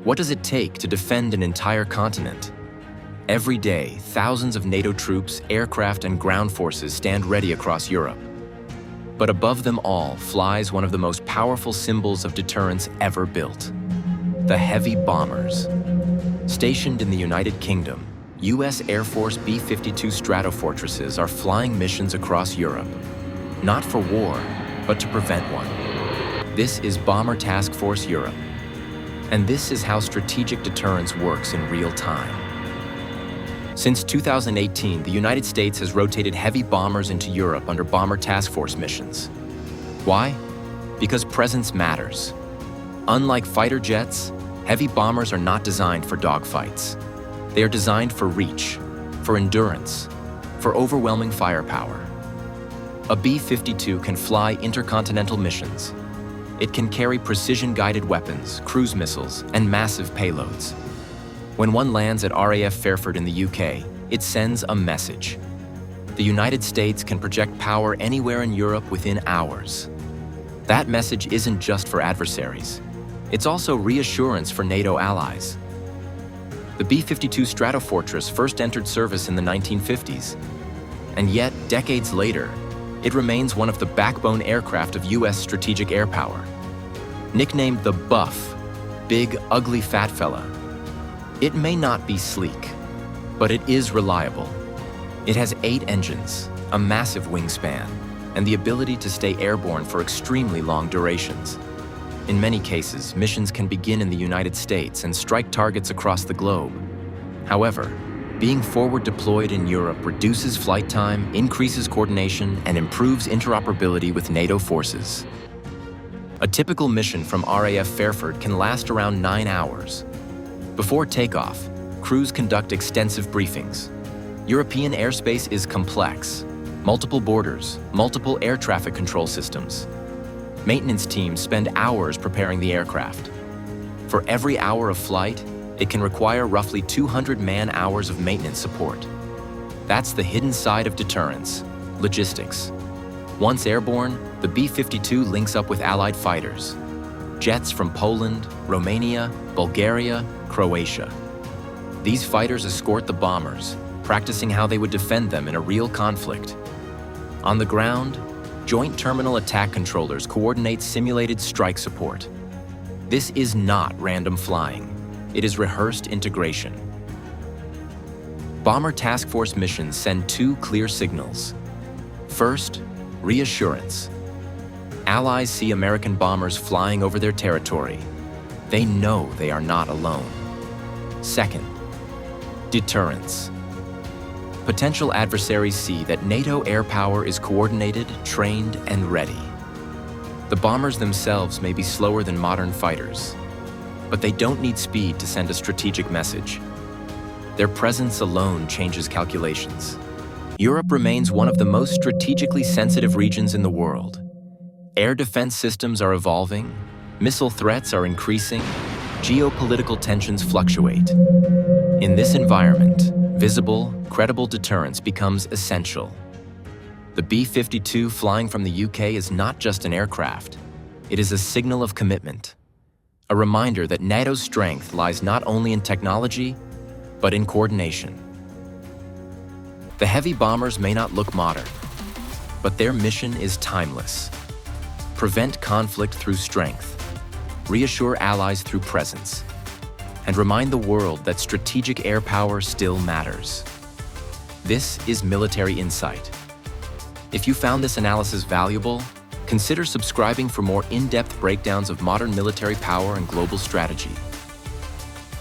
What does it take to defend an entire continent? Every day, thousands of NATO troops, aircraft, and ground forces stand ready across Europe. But above them all flies one of the most powerful symbols of deterrence ever built: the heavy bombers. Stationed in the United Kingdom, U.S. Air Force B-52 Stratofortresses are flying missions across Europe, not for war, but to prevent one. This is Bomber Task Force Europe, and this is how strategic deterrence works in real time. Since 2018, the United States has rotated heavy bombers into Europe under Bomber Task Force missions. Why? Because presence matters. Unlike fighter jets, heavy bombers are not designed for dogfights. They are designed for reach, for endurance, for overwhelming firepower. A B-52 can fly intercontinental missions. It can carry precision-guided weapons, cruise missiles, and massive payloads. When one lands at RAF Fairford in the UK, it sends a message. The United States can project power anywhere in Europe within hours. That message isn't just for adversaries. It's also reassurance for NATO allies. The B-52 Stratofortress first entered service in the 1950s, and yet, decades later, it remains one of the backbone aircraft of U.S. strategic air power. Nicknamed the Buff, big, ugly fat fella, it may not be sleek, but it is reliable. It has 8 engines, a massive wingspan, and the ability to stay airborne for extremely long durations. In many cases, missions can begin in the United States and strike targets across the globe. However, being forward deployed in Europe reduces flight time, increases coordination, and improves interoperability with NATO forces. A typical mission from RAF Fairford can last around 9 hours. Before takeoff, crews conduct extensive briefings. European airspace is complex. Multiple borders, multiple air traffic control systems. Maintenance teams spend hours preparing the aircraft. For every hour of flight, it can require roughly 200 man-hours of maintenance support. That's the hidden side of deterrence: logistics. Once airborne, the B-52 links up with Allied fighters. Jets from Poland, Romania, Bulgaria, Croatia. These fighters escort the bombers, practicing how they would defend them in a real conflict. On the ground, Joint Terminal Attack Controllers coordinate simulated strike support. This is not random flying. It is rehearsed integration. Bomber Task Force missions send 2 clear signals. First, reassurance. Allies see American bombers flying over their territory. They know they are not alone. Second, deterrence. Potential adversaries see that NATO air power is coordinated, trained, and ready. The bombers themselves may be slower than modern fighters, but they don't need speed to send a strategic message. Their presence alone changes calculations. Europe remains one of the most strategically sensitive regions in the world. Air defense systems are evolving, missile threats are increasing, geopolitical tensions fluctuate. In this environment, visible, credible deterrence becomes essential. The B-52 flying from the UK is not just an aircraft. It is a signal of commitment, a reminder that NATO's strength lies not only in technology, but in coordination. The heavy bombers may not look modern, but their mission is timeless. Prevent conflict through strength, reassure allies through presence, and remind the world that strategic air power still matters. This is Military Insight. If you found this analysis valuable, consider subscribing for more in-depth breakdowns of modern military power and global strategy.